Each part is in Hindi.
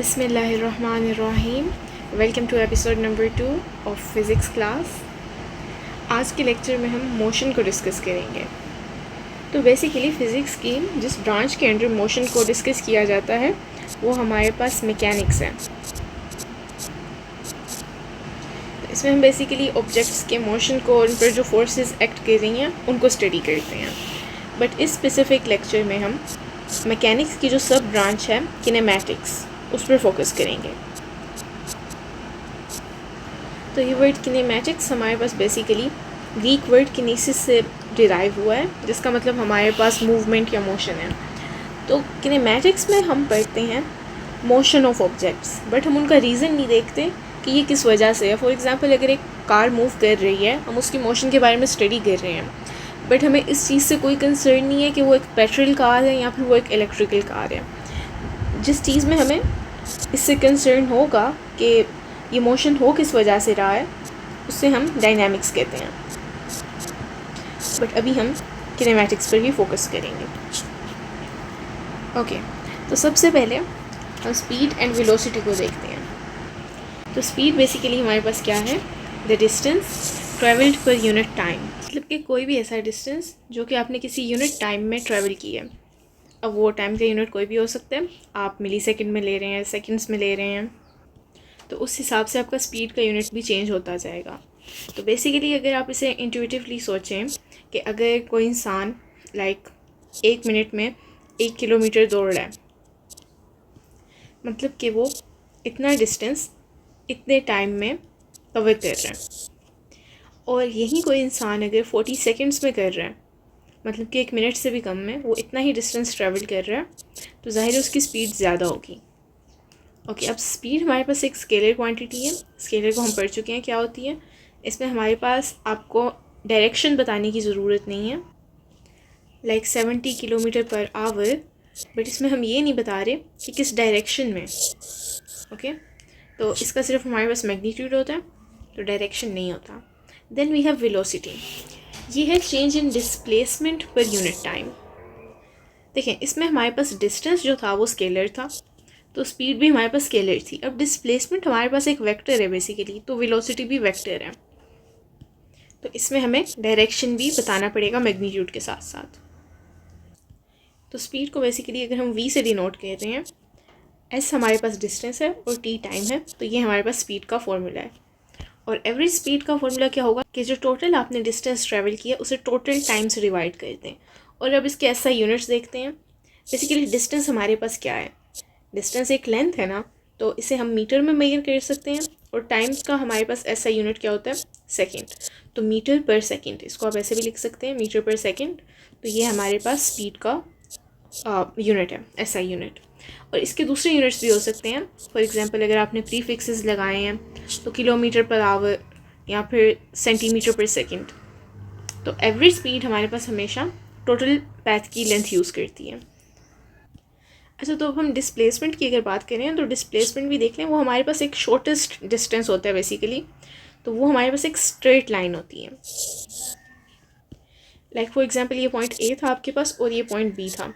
बिस्मिल्लाहिर्रहमानिर्रहीम। Welcome to episode number 2 of physics class. आज के लेक्चर में हम मोशन को डिस्कस करेंगे। तो बेसिकली फ़िज़िक्स की जिस ब्रांच के अंडर मोशन को डिस्कस किया जाता है वो हमारे पास मैकेनिक्स है। तो इसमें हम बेसिकली ऑब्जेक्ट्स के मोशन को, उन पर जो फोर्सेस एक्ट कर रही हैं उनको स्टडी करते हैं। बट इस स्पेसिफ़िक लेक्चर में हम मैकेनिक्स की जो सब ब्रांच है किनेमैटिक्स, उस पर फोकस करेंगे। तो ये वर्ड किनेमैटिक्स हमारे पास बेसिकली ग्रीक वर्ड किनेसिस से डिराइव हुआ है, जिसका मतलब हमारे पास मूवमेंट या मोशन है। तो किनेमैटिक्स में हम पढ़ते हैं मोशन ऑफ ऑब्जेक्ट्स, बट हम उनका रीज़न नहीं देखते कि ये किस वजह से है। फॉर एग्ज़ाम्पल, अगर एक कार मूव कर रही है, हम उसकी मोशन के बारे में स्टडी कर रहे हैं, बट हमें इस चीज़ से कोई कंसर्न नहीं है कि वो एक पेट्रोल कार है या फिर वो एक इलेक्ट्रिकल कार है। जिस चीज़ में हमें इससे कंसर्न होगा कि ये मोशन हो किस वजह से रहा है, उससे हम डायनामिक्स कहते हैं। बट अभी हम किनेमैटिक्स पर ही फोकस करेंगे। ओके, तो सबसे पहले हम स्पीड एंड वेलोसिटी को देखते हैं। तो स्पीड बेसिकली हमारे पास क्या है? The distance travelled per unit time, मतलब कि कोई भी ऐसा डिस्टेंस जो कि आपने किसी यूनिट टाइम में ट्रेवल किया है। अब वो टाइम का यूनिट कोई भी हो सकता है, आप मिली सेकेंड में ले रहे हैं, सेकेंड्स में ले रहे हैं, तो उस हिसाब से आपका स्पीड का यूनिट भी चेंज होता जाएगा। तो बेसिकली अगर आप इसे इंट्यूटिवली सोचें कि अगर कोई इंसान लाइक 1 मिनट में 1 किलोमीटर दौड़ रहा है, मतलब कि वो इतना डिस्टेंस इतने टाइम में कवर कर रहा है। और यही कोई इंसान अगर 40 सेकेंड्स में कर रहा है, मतलब कि 1 मिनट से भी कम में वो इतना ही डिस्टेंस ट्रैवल कर रहा है, तो ज़ाहिर है उसकी स्पीड ज़्यादा होगी। ओके, अब स्पीड हमारे पास एक स्केलर क्वांटिटी है। स्केलर को हम पढ़ चुके हैं क्या होती है। इसमें हमारे पास आपको डायरेक्शन बताने की ज़रूरत नहीं है, like 70 kilometre per hour, but इसमें हम ये नहीं बता रहे कि किस डायरेक्शन में। ओके, तो इसका सिर्फ हमारे पास मैग्नीट्यूड होता है, तो डायरेक्शन नहीं होता। देन वी हैव वेलोसिटी, ये है change in displacement per unit time. देखें, इसमें हमारे पास डिस्टेंस जो था वो स्केलर था, तो स्पीड भी हमारे पास स्केलर थी। अब डिस्प्लेसमेंट हमारे पास एक वेक्टर है बेसिकली, तो वेलोसिटी भी वेक्टर है, तो इसमें हमें डायरेक्शन भी बताना पड़ेगा मैग्नीट्यूड के साथ साथ। तो स्पीड को बेसिकली अगर हम v से डिनोट कहते हैं, s हमारे पास डिस्टेंस है और t टाइम है, तो ये हमारे पास स्पीड का फॉर्मूला है। और एवरेज स्पीड का फॉर्मूला क्या होगा कि जो टोटल आपने डिस्टेंस ट्रैवल किया उसे टोटल टाइम से डिवाइड करते हैं। और अब इसके ऐसा यूनिट्स देखते हैं। बेसिकली डिस्टेंस हमारे पास क्या है? डिस्टेंस एक लेंथ है ना, तो इसे हम मीटर में मेजर कर सकते हैं। और टाइम का हमारे पास ऐसा यूनिट क्या होता है? सेकंड। तो मीटर पर सेकंड, इसको आप ऐसे भी लिख सकते हैं, मीटर पर सेकंड। तो ये हमारे पास स्पीड का यूनिट है, ऐसा यूनिट। और इसके दूसरे यूनिट्स भी हो सकते हैं। फॉर एग्जांपल, अगर आपने प्रीफिक्सेस लगाए हैं तो किलोमीटर पर आवर या फिर सेंटीमीटर पर सेकंड। तो एवरेज स्पीड हमारे पास हमेशा टोटल पाथ की लेंथ यूज़ करती है। अच्छा, तो अब हम डिस्प्लेसमेंट की अगर बात करें तो डिस्प्लेसमेंट भी देख लें, वो हमारे पास एक शॉर्टेस्ट डिस्टेंस होता है बेसिकली। तो वो हमारे पास एक स्ट्रेट लाइन होती है। लाइक फॉर एग्जांपल, ये पॉइंट ए था आपके पास और ये पॉइंट बी था।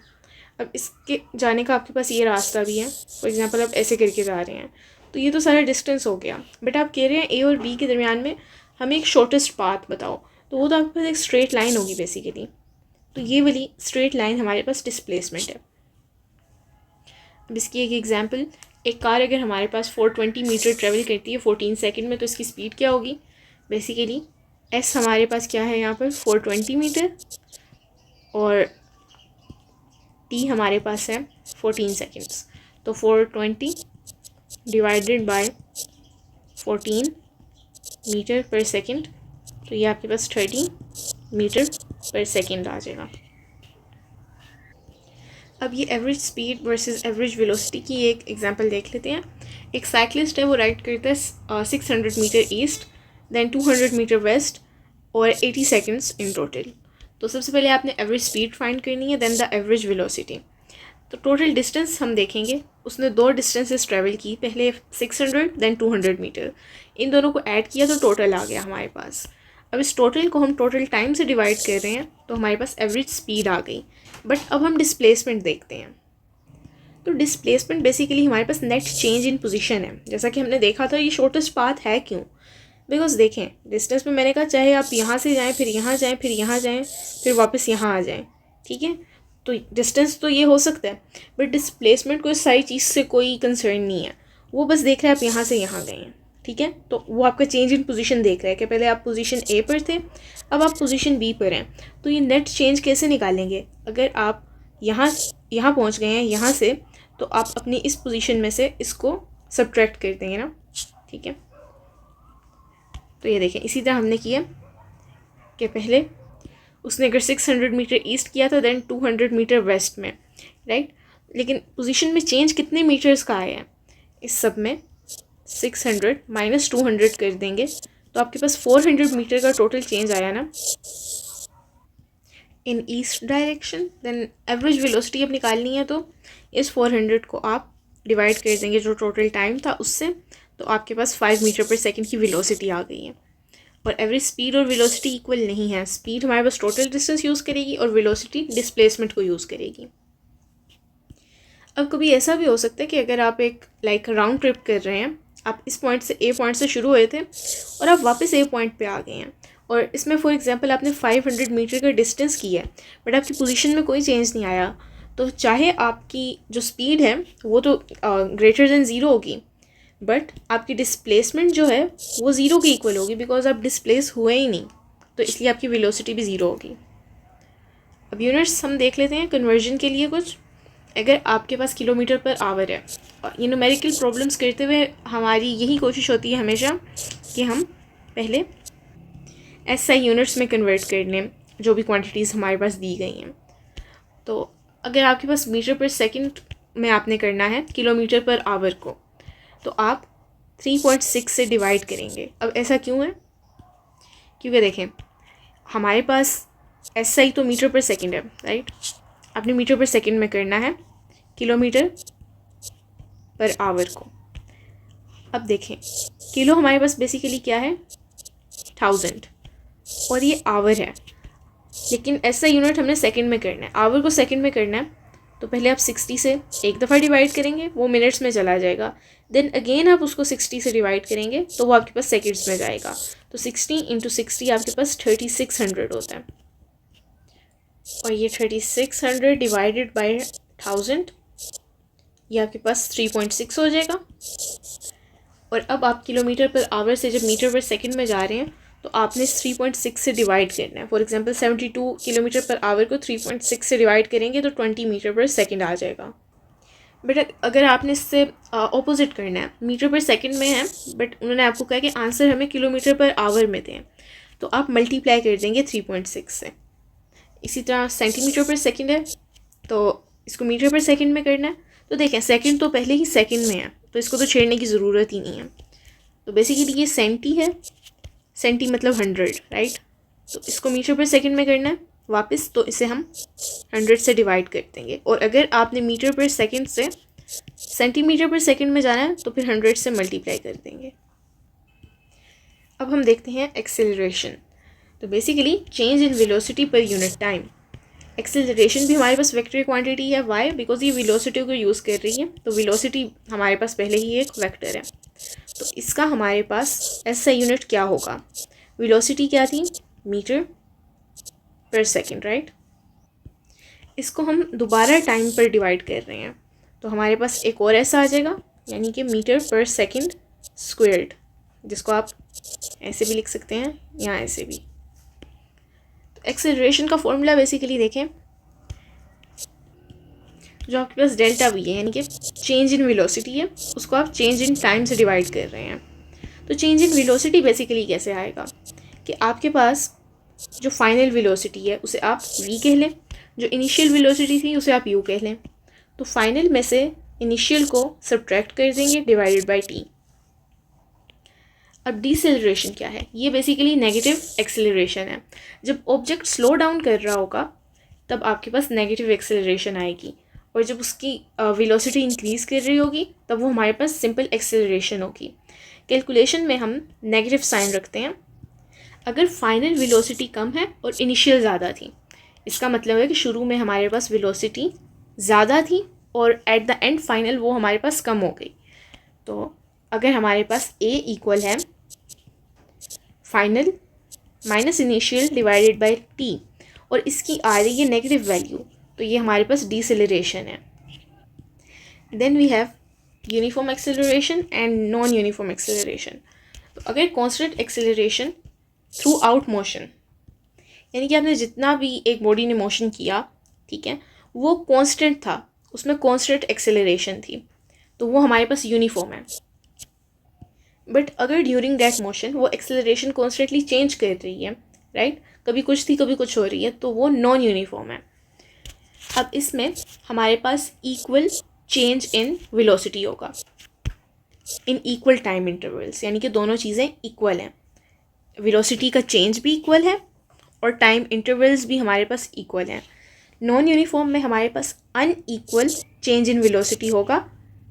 अब इसके जाने का आपके पास ये रास्ता भी है। फॉर एग्जांपल, आप ऐसे करके जा रहे हैं, तो ये तो सारा डिस्टेंस हो गया। बट आप कह रहे हैं ए और बी के दरमियान में हमें एक शॉर्टेस्ट पाथ बताओ, तो वो तो आपके पास एक स्ट्रेट लाइन होगी बेसिकली। तो ये वाली स्ट्रेट लाइन हमारे पास डिस्प्लेसमेंट है। अब इसकी एक एग्जांपल, एक कार अगर हमारे पास 420 मीटर ट्रेवल करती है 14 सेकंड में, तो इसकी स्पीड क्या होगी? बेसिकली एस हमारे पास क्या है यहाँ पर? 420 मीटर, और टी हमारे पास है 14 सेकंड्स। तो 420 divided by 14 metre per second, तो ये आपके पास 30 मीटर पर सेकंड आ जाएगा। अब ये average speed versus average velocity की एक एग्जांपल देख लेते हैं। एक साइक्लिस्ट है, वो राइड करता है 600 meter east, then 200 meter west, और 80 सेकंड्स इन टोटल। तो सबसे पहले आपने एवरेज स्पीड फाइंड करनी है, देन द एवरेज वेलोसिटी। तो टोटल डिस्टेंस हम देखेंगे, उसने 2 डिस्टेंसेस ट्रैवल की, पहले 600 देन 200 मीटर। इन दोनों को ऐड किया तो टोटल आ गया हमारे पास। अब इस टोटल को हम टोटल टाइम से डिवाइड कर रहे हैं, तो हमारे पास एवरेज स्पीड आ गई। बट अब हम डिस्प्लेसमेंट देखते हैं। तो डिस्प्लेसमेंट बेसिकली हमारे पास नेट चेंज इन पोजीशन है। जैसा कि हमने देखा था ये शॉर्टेस्ट पाथ है क्यों, बिकॉज देखें डिस्टेंस में मैंने कहा चाहे आप यहाँ से जाएं फिर यहाँ जाएं फिर यहाँ जाएं फिर वापस यहाँ आ जाएं, ठीक है, तो डिस्टेंस तो ये हो सकता है, बट डिस्प्लेसमेंट को इस सारी चीज़ से कोई कंसर्न नहीं है। वो बस देख रहे हैं आप यहाँ से यहाँ गए हैं, ठीक है, तो वो आपका चेंज इन पोजीशन देख रहा है कि पहले आप पोजीशन ए पर थे, अब आप पोजीशन बी पर हैं। तो ये नेट चेंज कैसे निकालेंगे, अगर आप यहाँ पहुँच गए हैं यहाँ से, तो आप अपनी इस पोजीशन में से इसको सब्ट्रैक्ट कर देंगे ना, ठीक है। तो ये देखें इसी तरह हमने किया कि पहले उसने अगर 600 मीटर ईस्ट किया था देन 200 मीटर वेस्ट में, राइट, लेकिन पोजीशन में चेंज कितने मीटर्स का आया है, इस सब में 600 माइनस 200 कर देंगे तो आपके पास 400 मीटर का टोटल चेंज आया ना in east direction. Then average velocity अब निकालनी है, तो इस 400 को आप डिवाइड कर देंगे जो टोटल टाइम था उससे, तो आपके पास 5 मीटर पर सेकंड की वेलोसिटी आ गई है। और एवरेज स्पीड और वेलोसिटी इक्वल नहीं है, स्पीड हमारे पास टोटल डिस्टेंस यूज़ करेगी और वेलोसिटी डिस्प्लेसमेंट को यूज़ करेगी। अब कभी ऐसा भी हो सकता है कि अगर आप एक राउंड ट्रिप कर रहे हैं, आप इस पॉइंट से ए पॉइंट से शुरू हुए थे और आप वापस ए पॉइंट पे आ गए हैं, और इसमें फॉर एग्जांपल आपने 500 मीटर का डिस्टेंस किया है बट आपकी पोजीशन में कोई चेंज नहीं आया, तो चाहे आपकी जो स्पीड है वो तो ग्रेटर देन ज़ीरो होगी, बट आपकी डिस्प्लेसमेंट जो है वो ज़ीरो के इक्वल होगी, बिकॉज आप डिस्प्लेस हुए ही नहीं, तो इसलिए आपकी वेलोसिटी भी ज़ीरो होगी। अब यूनिट्स हम देख लेते हैं कन्वर्जन के लिए कुछ। अगर आपके पास किलोमीटर पर आवर है, और ये न्यूमेरिकल प्रॉब्लम्स करते हुए हमारी यही कोशिश होती है हमेशा कि हम पहले SI यूनिट्स में कन्वर्ट कर लें जो भी क्वांटिटीज़ हमारे पास दी गई हैं। तो अगर आपके पास मीटर पर सेकंड में आपने करना है किलोमीटर पर आवर को, तो आप 3.6 से डिवाइड करेंगे। अब ऐसा क्यों है, क्योंकि देखें हमारे पास SI तो मीटर पर सेकंड है, राइट, आपने मीटर पर सेकंड में करना है किलोमीटर पर आवर को। अब देखें किलो हमारे पास बेसिकली क्या है 1000 और ये आवर है, लेकिन SI यूनिट हमने सेकंड में करना है, आवर को सेकंड में करना है, तो पहले आप 60 से एक दफ़ा डिवाइड करेंगे वो मिनट्स में चला जाएगा, देन अगेन आप उसको 60 से डिवाइड करेंगे तो वो आपके पास सेकंड्स में जाएगा, तो 60 इंटू 60 आपके पास 3600 होता है, और ये 3600 डिवाइडेड बाय 1000 ये आपके पास 3.6 हो जाएगा। और अब आप किलोमीटर पर आवर से जब मीटर पर सेकंड में जा रहे हैं तो आपने 3.6 से डिवाइड करना है। For example 72 kilometre per hour को 3.6 से डिवाइड करेंगे तो 20 मीटर पर सेकंड आ जाएगा। बट अगर आपने इससे ऑपोजिट करना है, मीटर पर सेकंड में है बट उन्होंने आपको कहा कि आंसर हमें किलोमीटर पर आवर में दें, तो आप मल्टीप्लाई कर देंगे 3.6 से। इसी तरह सेंटीमीटर पर सेकंड है तो इसको मीटर पर सेकंड में करना है, तो देखें सेकंड तो पहले ही सेकंड में है तो इसको तो छेड़ने की ज़रूरत ही नहीं है। तो बेसिकली ये सेंटी है, सेंटी मतलब 100, राइट, तो इसको मीटर पर सेकंड में करना है वापस, तो इसे हम 100 से डिवाइड कर देंगे। और अगर आपने मीटर पर सेकंड से सेंटीमीटर पर सेकंड में जाना है तो फिर 100 से मल्टीप्लाई कर देंगे। अब हम देखते हैं एक्सेलरेशन। तो basically change in velocity per unit time. Acceleration भी हमारे पास वेक्टर क्वांटिटी है, वाई, बिकॉज ये वेलोसिटी को यूज़ कर रही है, तो वेलोसिटी हमारे पास पहले ही एक वेक्टर है, तो इसका हमारे पास SI यूनिट क्या होगा, वेलोसिटी क्या थी मीटर पर सेकंड, राइट, इसको हम दोबारा टाइम पर डिवाइड कर रहे हैं तो हमारे पास एक और ऐसा आ जाएगा, यानी कि मीटर पर सेकंड स्क्वायर्ड, जिसको आप ऐसे भी लिख सकते हैं या ऐसे भी। तो एक्सेलरेशन का फॉर्मूला बेसिकली देखें, जो आपके पास डेल्टा वी है यानी कि चेंज इन वेलोसिटी है, उसको आप चेंज इन टाइम से डिवाइड कर रहे हैं। तो चेंज इन वेलोसिटी बेसिकली कैसे आएगा कि आपके पास जो फाइनल वेलोसिटी है उसे आप v कह लें, जो इनिशियल वेलोसिटी थी उसे आप u कह लें, तो फाइनल में से इनिशियल को सब्ट्रैक्ट कर देंगे डिवाइडेड बाय t। अब डिसेलरेशन क्या है, ये बेसिकली नेगेटिव एक्सेलरेशन है। जब ऑब्जेक्ट स्लो डाउन कर रहा होगा तब आपके पास नेगेटिव एक्सेलरेशन आएगी, और जब उसकी वेलोसिटी इंक्रीज़ कर रही होगी तब वो हमारे पास सिंपल एक्सेलरेशन होगी। कैलकुलेशन में हम नेगेटिव साइन रखते हैं अगर फाइनल वेलोसिटी कम है और इनिशियल ज़्यादा थी। इसका मतलब है कि शुरू में हमारे पास वेलोसिटी ज़्यादा थी और एट द एंड फाइनल वो हमारे पास कम हो गई। तो अगर हमारे पास ए इक्वल है final minus initial divided by T और इसकी आ रही है नेगेटिव वैल्यू, तो ये हमारे पास डिसेलरेशन है। Then we have uniform acceleration and non uniform acceleration. तो अगर constant acceleration throughout motion, यानी कि आपने जितना भी एक बॉडी ने मोशन किया, ठीक है, वो कांस्टेंट था, उसमें कांस्टेंट एक्सेलरेशन थी, तो वो हमारे पास यूनिफॉर्म है। बट अगर ड्यूरिंग दैट मोशन वो एक्सेलरेशन कॉन्स्टेंटली चेंज कर रही है, राइट, कभी कुछ थी कभी कुछ हो रही है, तो वो नॉन यूनिफॉर्म है। अब इसमें हमारे पास इक्वल चेंज इन वेलोसिटी होगा इन इक्वल टाइम इंटरवल्स, यानी कि दोनों चीज़ें इक्वल हैं, वेलोसिटी का चेंज भी इक्वल है और टाइम इंटरवल्स भी हमारे पास इक्वल हैं। नॉन यूनिफॉर्म में हमारे पास अनइक्वल चेंज इन वेलोसिटी होगा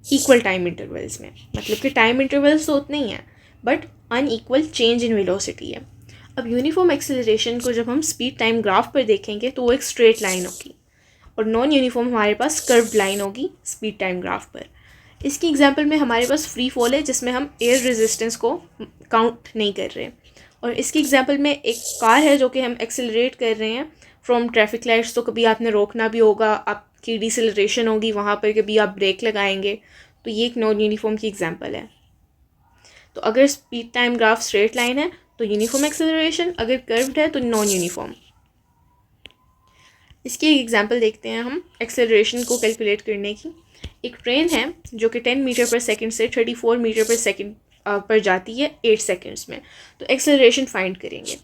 इक्वल टाइम इंटरवल्स में, मतलब कि टाइम इंटरवल्स तो उतने ही हैं but unequal change in velocity है। अब यूनिफॉर्म एक्सेलरेशन को जब हम स्पीड टाइम ग्राफ पर देखेंगे तो वो एक स्ट्रेट लाइन होगी और नॉन यूनिफॉर्म हमारे पास कर्व्ड लाइन होगी स्पीड टाइम ग्राफ पर। इसकी एग्जांपल में हमारे पास फ्री फॉल है जिसमें हम एयर रेजिस्टेंस को काउंट नहीं कर रहे, और इसकी एग्जांपल में एक कार है जो कि हम एक्सेलरेट कर रहे हैं फ्रॉम ट्रैफिक लाइट्स, तो कभी आपने रोकना भी होगा, आपकी डिसेलरेशन होगी वहाँ पर, कभी आप ब्रेक लगाएंगे, तो ये एक नॉन यूनिफॉर्म की एग्जांपल है। तो अगर speed time graph straight line है तो यूनिफॉर्म एक्सेलरेशन, अगर कर्व्ड है तो नॉन यूनिफॉर्म। इसकी एक एग्जांपल देखते हैं हम एक्सेलरेशन को कैलकुलेट करने की। एक ट्रेन है जो कि 10 मीटर पर सेकंड से 34 मीटर पर सेकंड पर जाती है 8 सेकंड्स में, तो एक्सेलरेशन फाइंड करेंगे।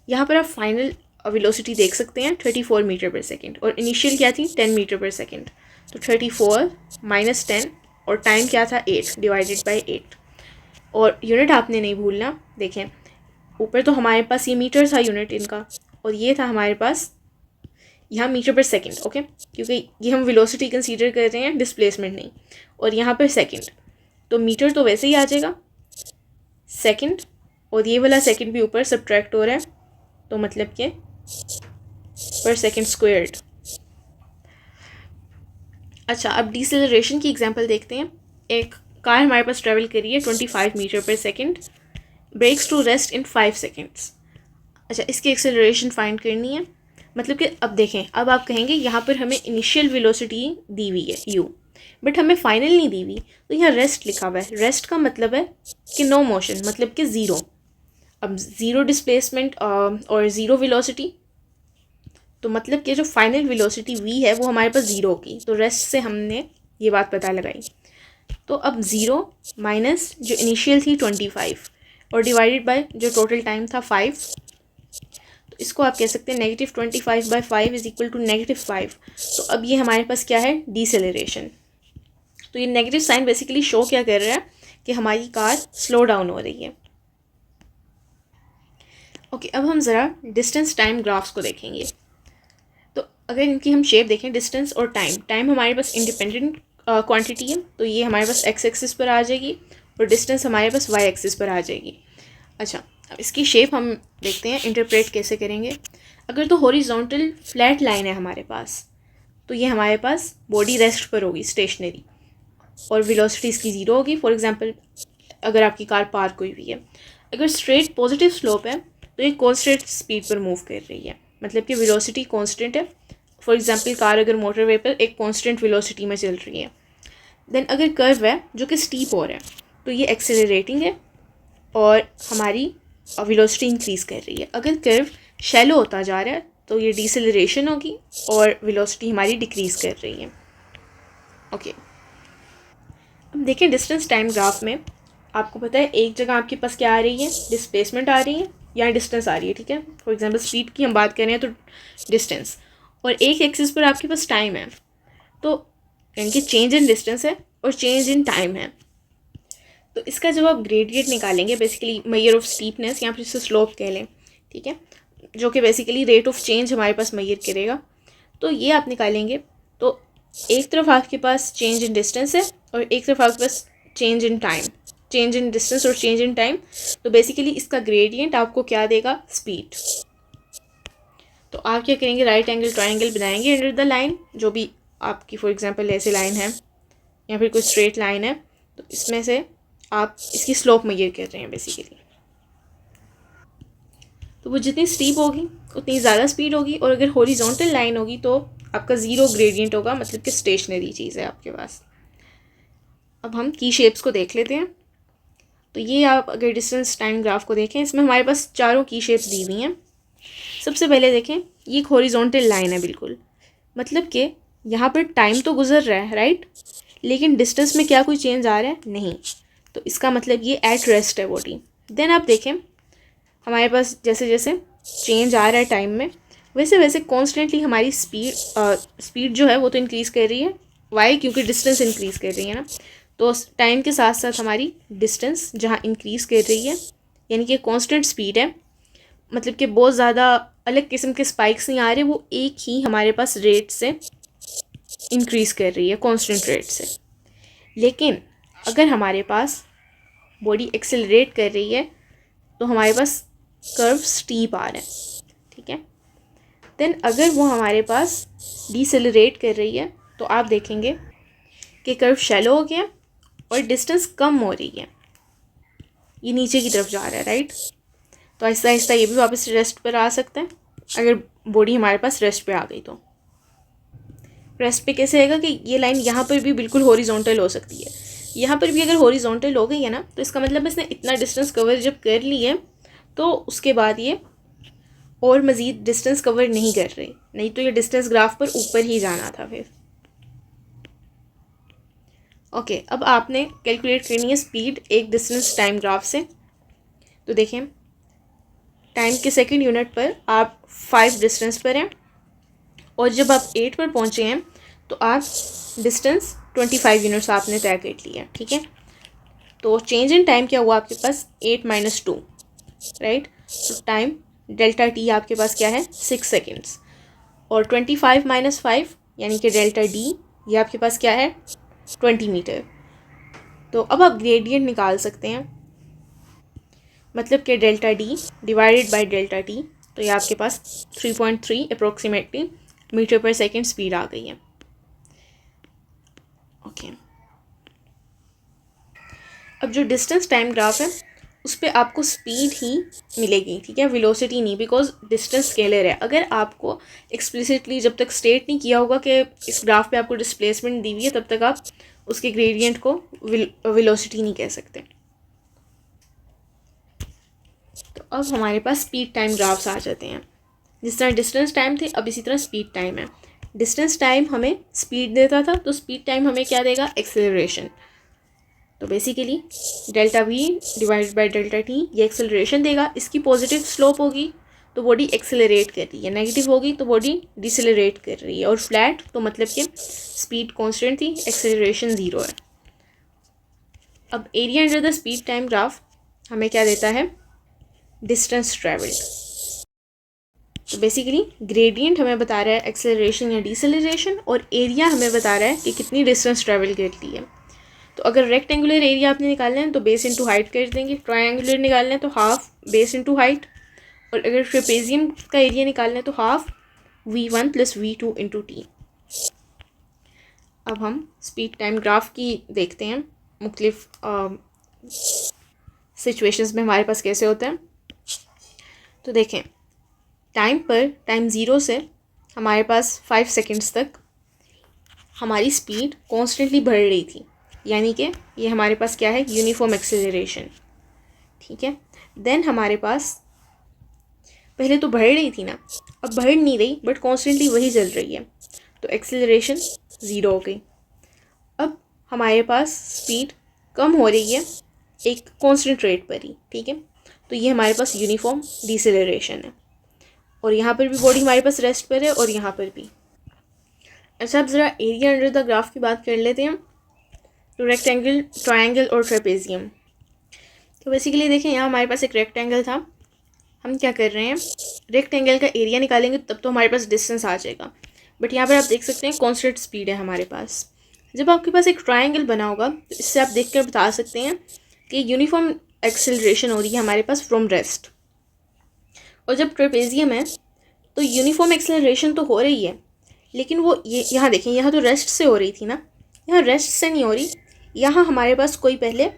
यहाँ पर आप फाइनल वेलोसिटी देख सकते हैं 34 मीटर पर सेकंड और इनिशियल क्या थी 10 मीटर पर सेकंड, तो 34 माइनस 10 और टाइम क्या था 8 डिवाइडेड बाय 8, और यूनिट आपने नहीं भूलना। देखें ऊपर तो हमारे पास ये मीटर था यूनिट इनका, और ये था हमारे पास यहाँ मीटर पर सेकंड, ओके, क्योंकि ये हम वेलोसिटी कंसीडर कर रहे हैं डिस्प्लेसमेंट नहीं, और यहाँ पर सेकंड, तो मीटर तो वैसे ही आ जाएगा सेकंड, और ये वाला सेकंड भी ऊपर सब्ट्रैक्ट हो रहा है, तो मतलब कि पर सेकंड स्क्वायर्ड। अच्छा, अब डिसेलरेशन की एग्जांपल देखते हैं। एक कार हमारे पास ट्रैवल करी है 25 meter per second, brakes to rest in 5 seconds. अच्छा, इसकी एक्सेलरेशन फाइंड करनी है, मतलब कि अब देखें, अब आप कहेंगे यहाँ पर हमें इनिशियल वेलोसिटी दी हुई है u, बट हमें फाइनल नहीं दी हुई, तो यहाँ रेस्ट लिखा हुआ है। रेस्ट का मतलब है कि नो मोशन, मतलब कि ज़ीरो। अब ज़ीरो डिस्प्लेसमेंट और ज़ीरो वेलोसिटी, तो मतलब कि जो फाइनल वेलोसिटी v है वो हमारे पास ज़ीरो होगी, तो रेस्ट से हमने ये बात पता लगाई। तो अब ज़ीरो माइनस जो इनिशियल थी 25 और डिवाइडेड बाय जो टोटल टाइम था 5, तो इसको आप कह सकते हैं -25/5 इज इक्वल टू -5। तो अब ये हमारे पास क्या है डिसेलरेशन। तो ये नेगेटिव साइन बेसिकली शो क्या कर रहा है कि हमारी कार स्लो डाउन हो रही है। ओके, अब हम ज़रा डिस्टेंस टाइम ग्राफ्स को देखेंगे। तो अगर इनकी हम शेप देखें, डिस्टेंस और टाइम हमारे पास इंडिपेंडेंट क्वांटिटी है, तो ये हमारे पास x एक्सिस पर आ जाएगी और डिस्टेंस हमारे पास y एक्सिस पर आ जाएगी। अच्छा, अब इसकी शेप हम देखते हैं इंटरप्रेट कैसे करेंगे। अगर तो हॉरिजॉन्टल फ्लैट लाइन है हमारे पास, तो ये हमारे पास बॉडी रेस्ट पर होगी स्टेशनरी, और वेलोसिटी इसकी ज़ीरो होगी। फॉर एग्जांपल अगर आपकी कार पार्क हुई हुई है, अगर स्ट्रेट पॉजिटिव स्लोप है तो ये कॉन्स्टेंट स्पीड पर मूव कर रही है, मतलब कि वेलोसिटी कांस्टेंट है। फॉर एग्जांपल कार अगर मोटरवे पर एक कांस्टेंट वेलोसिटी में चल रही है। देन अगर कर्व है जो कि स्टीप हो रहा है, तो ये एक्सेलरेटिंग है और हमारी वेलोसिटी इंक्रीज़ कर रही है। अगर कर्व शैलो होता जा रहा है तो ये डिसेलरेशन होगी और वेलोसिटी हमारी डिक्रीज़ कर रही है। ओके, अब देखिए डिस्टेंस टाइम ग्राफ में आपको पता है एक जगह आपके पास क्या आ रही है, डिस्प्लेसमेंट आ रही है या डिस्टेंस आ रही है, ठीक है। फॉर एग्जांपल स्पीड की हम बात कर रहे हैं तो डिस्टेंस, और एक एक्सिस पर आपके पास टाइम है, तो यानी कि चेंज इन डिस्टेंस है और चेंज इन टाइम है। तो इसका जब आप ग्रेडियंट निकालेंगे, बेसिकली मेजर ऑफ स्टीपनेस या फिर इसे स्लोप कह लें, ठीक है, जो कि बेसिकली रेट ऑफ चेंज हमारे पास मेजर करेगा, तो ये आप निकालेंगे तो एक तरफ आपके पास चेंज इन डिस्टेंस है और एक तरफ आपके पास change in time, change in distance और चेंज इन टाइम, तो बेसिकली इसका ग्रेडियंट आपको क्या देगा, स्पीड। तो आप क्या करेंगे, राइट एंगल ट्रायंगल बनाएंगे अंडर द लाइन, जो भी आपकी फॉर एग्जांपल ऐसे लाइन है या फिर कोई स्ट्रेट लाइन है, तो इसमें से आप इसकी स्लोप मेजर कर रहे हैं बेसिकली। तो वो जितनी स्टीप होगी उतनी ज़्यादा स्पीड होगी, और अगर हॉरिजॉन्टल लाइन होगी तो आपका ज़ीरो ग्रेडियंट होगा, मतलब कि स्टेशनरी चीज़ है आपके पास। अब हम की शेप्स को देख लेते हैं। तो ये आप अगर डिस्टेंस टाइम ग्राफ को देखें, इसमें हमारे पास चारों की शेप्स दी हुई हैं। सबसे पहले देखें, ये एक हॉरिजॉन्टल लाइन है बिल्कुल, मतलब कि यहाँ पर टाइम तो गुजर रहा है राइट, लेकिन डिस्टेंस में क्या कोई चेंज आ रहा है? नहीं। तो इसका मतलब ये एट रेस्ट है बॉडी। देन आप देखें हमारे पास जैसे जैसे चेंज आ रहा है टाइम में, वैसे वैसे कॉन्स्टेंटली हमारी स्पीड जो है वो तो इंक्रीज़ कर रही है। वाई? क्योंकि डिस्टेंस इंक्रीज़ कर रही है ना, तो टाइम के साथ साथ हमारी डिस्टेंस जहाँ इंक्रीज़ कर रही है, यानी कि कॉन्स्टेंट स्पीड है, मतलब कि बहुत ज़्यादा अलग किस्म के स्पाइक्स नहीं आ रहे, वो एक ही हमारे पास रेट से इंक्रीज़ कर रही है, कॉन्स्टेंट रेट से। लेकिन अगर हमारे पास बॉडी एक्सेलरेट कर रही है तो हमारे पास कर्व स्टीप आ रहा है, ठीक है। देन अगर वो हमारे पास डिसेलरेट कर रही है तो आप देखेंगे कि कर्व शैलो हो गया और डिस्टेंस कम हो रही है, ये नीचे की तरफ जा रहा है राइट। तो आहिस्ता आहिस्ता ये भी वापस रेस्ट पर आ सकता है, अगर बॉडी हमारे पास रेस्ट पे आ गई तो। रेस्ट पे कैसे आएगा कि ये लाइन यहाँ पर भी बिल्कुल हॉरिजॉन्टल हो सकती है, यहाँ पर भी अगर हॉरिजॉन्टल हो गई है ना, तो इसका मतलब इसने इतना डिस्टेंस कवर जब कर ली है तो उसके बाद ये और मज़ीद डिस्टेंस कवर नहीं कर रही, नहीं तो ये डिस्टेंस ग्राफ पर ऊपर ही जाना था फिर। ओके, अब आपने कैलकुलेट करनी है स्पीड एक डिस्टेंस टाइम ग्राफ से। तो देखें, टाइम के सेकंड यूनिट पर आप 5 डिस्टेंस पर हैं, और जब आप 8 पर पहुँचे हैं तो आप डिस्टेंस 25 यूनिट्स आपने तय कर लिया, ठीक है। तो चेंज इन टाइम क्या हुआ आपके पास? 8 - 2 राइट। तो टाइम डेल्टा टी आपके पास क्या है? 6 सेकेंड्स। और 25 - 5 यानी कि डेल्टा डी, ये आपके पास क्या है? 20 मीटर। तो अब आप ग्रेडियंट निकाल सकते हैं, मतलब कि delta D divided by delta T, तो ये आपके पास 3.3 अप्रोक्सीमेटली मीटर पर सेकेंड स्पीड आ गई है। ओके, अब जो डिस्टेंस टाइम ग्राफ है उस पर आपको स्पीड ही मिलेगी, ठीक है, वेलोसिटी नहीं, बिकॉज डिस्टेंस स्केलर है। अगर आपको एक्सप्लिसिटली जब तक स्टेट नहीं किया होगा कि इस ग्राफ पे आपको डिस्प्लेसमेंट दी हुई है, तब तक आप उसके ग्रेडियंट को वेलोसिटी नहीं कह सकते। तो अब हमारे पास स्पीड टाइम ग्राफ्स आ जाते हैं। जिस तरह डिस्टेंस टाइम थे, अब इसी तरह स्पीड टाइम है। डिस्टेंस टाइम हमें स्पीड देता था, तो स्पीड टाइम हमें क्या देगा? एक्सेलरेशन। तो basically delta we divided by delta T ये एक्सेलरेशन देगा। इसकी पॉजिटिव स्लोप होगी तो बॉडी एक्सेलरेट कर रही है, नेगेटिव होगी तो बॉडी डिसेलरेट कर रही है, और फ्लैट तो मतलब कि स्पीड कांस्टेंट थी, एक्सेलरेशन 0 है। अब area under the speed time graph हमें क्या देता है? Distance travelled. तो बेसिकली ग्रेडियंट हमें बता रहा है एक्सेलरेशन या डिसेलरेशन, और एरिया हमें बता रहा है कि कितनी डिस्टेंस ट्रेवल करती है। तो अगर रेक्टेंगुलर एरिया आपने निकालना है तो बेस इंटू हाइट कर देंगे, ट्रायंगुलर निकालना है तो हाफ बेस इंटू हाइट, और अगर ट्रेपेजियम का एरिया निकालना है तो half V1 + V2 into T. अब हम स्पीड टाइम ग्राफ की देखते हैं मुख्तलिफ सिचुएशंस में हमारे पास कैसे होता है। तो देखें, टाइम 0 से हमारे पास 5 सेकेंड्स तक हमारी स्पीड कॉन्स्टेंटली बढ़ रही थी, यानी कि ये हमारे पास क्या है? यूनिफॉर्म एक्सेलरेशन, ठीक है। देन हमारे पास पहले तो बढ़ रही थी ना, अब बढ़ नहीं रही बट कॉन्स्टेंटली वही चल रही है, तो एक्सेलरेशन 0 हो गई। अब हमारे पास स्पीड कम हो रही है एक कॉन्स्टेंट रेट पर ही, ठीक है। तो ये हमारे पास यूनिफॉर्म डिसेलरेशन है, और यहाँ पर भी बॉडी हमारे पास रेस्ट पर है और यहाँ पर भी। अच्छा, अब ज़रा एरिया अंडर द ग्राफ की बात कर लेते हैं। तो रेक्टेंगल, ट्रायंगल और ट्रेपेजियम। तो बेसिकली देखें, यहाँ हमारे पास एक रेक्टेंगल था, हम क्या कर रहे हैं? रेक्टेंगल का एरिया निकालेंगे तब तो हमारे पास डिस्टेंस आ जाएगा, बट यहाँ पर आप देख सकते हैं कॉन्स्टेंट स्पीड है हमारे पास। जब आपके पास एक ट्रायंगल बना होगा तो इससे आप देख कर बता सकते हैं कि यूनिफॉर्म एक्सेलरेशन हो रही है हमारे पास फ्रॉम रेस्ट, और जब ट्रेपेजियम है तो यूनिफॉर्म एक्सेलरेशन तो हो रही है, लेकिन वो ये यहाँ देखें, यहाँ तो रेस्ट से हो रही थी ना, यहाँ रेस्ट से नहीं हो रही, यहाँ हमारे पास कोई पहले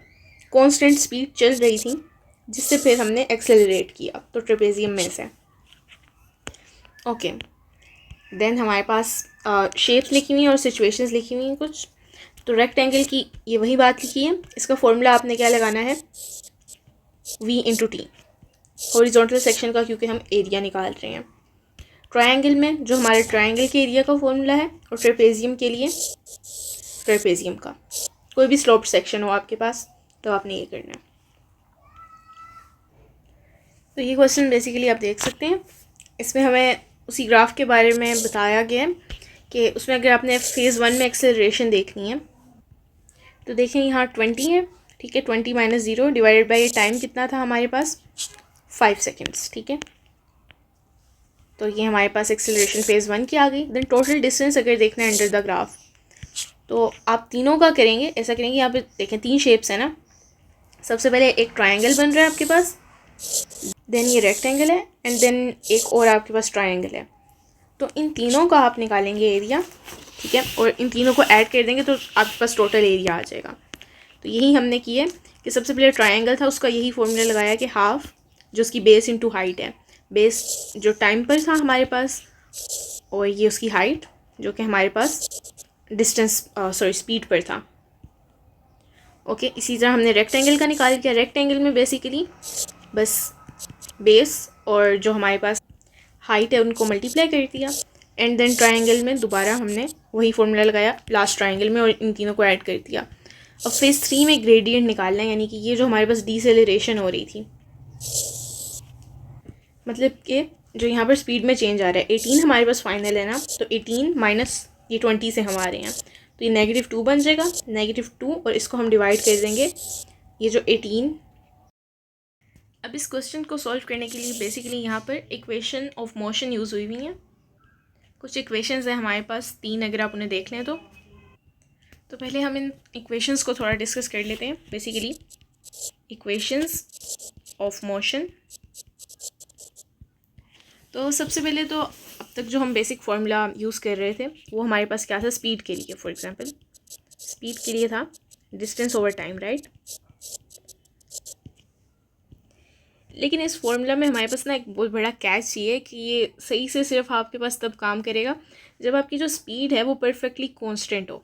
कांस्टेंट स्पीड चल रही थी जिससे फिर हमने एक्सेलरेट किया, तो ट्रेपेजियम में से। ओके, देन हमारे पास शेप्स लिखी हुई हैं और सिचुएशंस लिखी हुई हैं कुछ। तो रेक्टेंगल की ये वही बात लिखी है, इसका फॉर्मूला आपने क्या लगाना है, v/t, हॉरिजॉन्टल सेक्शन का, क्योंकि हम एरिया निकाल रहे हैं। ट्रायंगल में जो हमारे ट्रायंगल के एरिया का फॉर्मूला है, और ट्रेपेजियम के लिए ट्रेपेजियम का, कोई भी स्लोप्ड सेक्शन हो आपके पास तो आपने ये करना है। तो ये क्वेश्चन बेसिकली आप देख सकते हैं, इसमें हमें उसी ग्राफ के बारे में बताया गया है कि उसमें अगर आपने फेज़ 1 में एक्सेलरेशन देखनी है तो देखें यहाँ 20 है, ठीक है, 20 - 0 डिवाइडेड बाई टाइम कितना था हमारे पास, 5 सेकेंड्स, ठीक है। तो ये हमारे पास एक्सेलरेशन फेज़ 1 की आ गई। देन टोटल डिस्टेंस अगर देखना है अंडर द ग्राफ, तो आप तीनों का करेंगे, ऐसा करेंगे, यहाँ पे देखें 3 शेप्स है ना। सबसे पहले एक ट्रायंगल बन रहा है आपके पास, देन ये रेक्टेंगल है, एंड देन एक और आपके पास ट्रायंगल है। तो इन तीनों का आप निकालेंगे एरिया, ठीक है, और इन तीनों को ऐड कर देंगे तो आपके पास टोटल एरिया आ जाएगा। तो यही हमने किया कि सबसे पहले ट्रायंगल था, उसका यही फॉर्मूला लगाया कि हाफ जो उसकी बेस इंटू हाइट है, बेस जो टाइम पर था हमारे पास, और ये उसकी हाइट जो कि हमारे पास डिस्टेंस स्पीड पर था। ओके, इसी तरह हमने रेक्टेंगल का निकाल किया। रेक्टेंगल में बेसिकली बस बेस और जो हमारे पास हाइट है उनको मल्टीप्लाई कर दिया, एंड देन ट्रायंगल में दोबारा हमने वही फॉर्मूला लगाया लास्ट ट्रायंगल में और इन तीनों को ऐड कर दिया। अब फेज़ 3 में ग्रेडियंट निकालना है, यानी कि ये जो हमारे पास डिसेलरेशन हो रही थी, मतलब कि जो यहाँ पर स्पीड में चेंज आ रहा है, 18 हमारे पास फाइनल है ना, तो 18 माइनस ये 20 से हम आ रहे हैं, तो ये -2 बन जाएगा, -2, और इसको हम डिवाइड कर देंगे ये जो 18। अब इस क्वेश्चन को सॉल्व करने के लिए बेसिकली यहाँ पर इक्वेशन ऑफ मोशन यूज़ हुई हुई हैं। कुछ इक्वेशंस हैं हमारे पास 3, अगर आप उन्हें देख लें तो पहले हम इन इक्वेशंस को थोड़ा डिस्कस कर लेते हैं। बेसिकली इक्वेशंस ऑफ मोशन, तो सबसे पहले तो अब तक जो हम बेसिक फार्मूला यूज़ कर रहे थे वो हमारे पास क्या था, स्पीड के लिए। फॉर एग्जांपल स्पीड के लिए था डिस्टेंस ओवर टाइम, राइट। लेकिन इस फॉर्मूला में हमारे पास ना एक बहुत बड़ा कैच ये है कि ये सही से सिर्फ आपके पास तब काम करेगा जब आपकी जो स्पीड है वो परफेक्टली कांस्टेंट हो।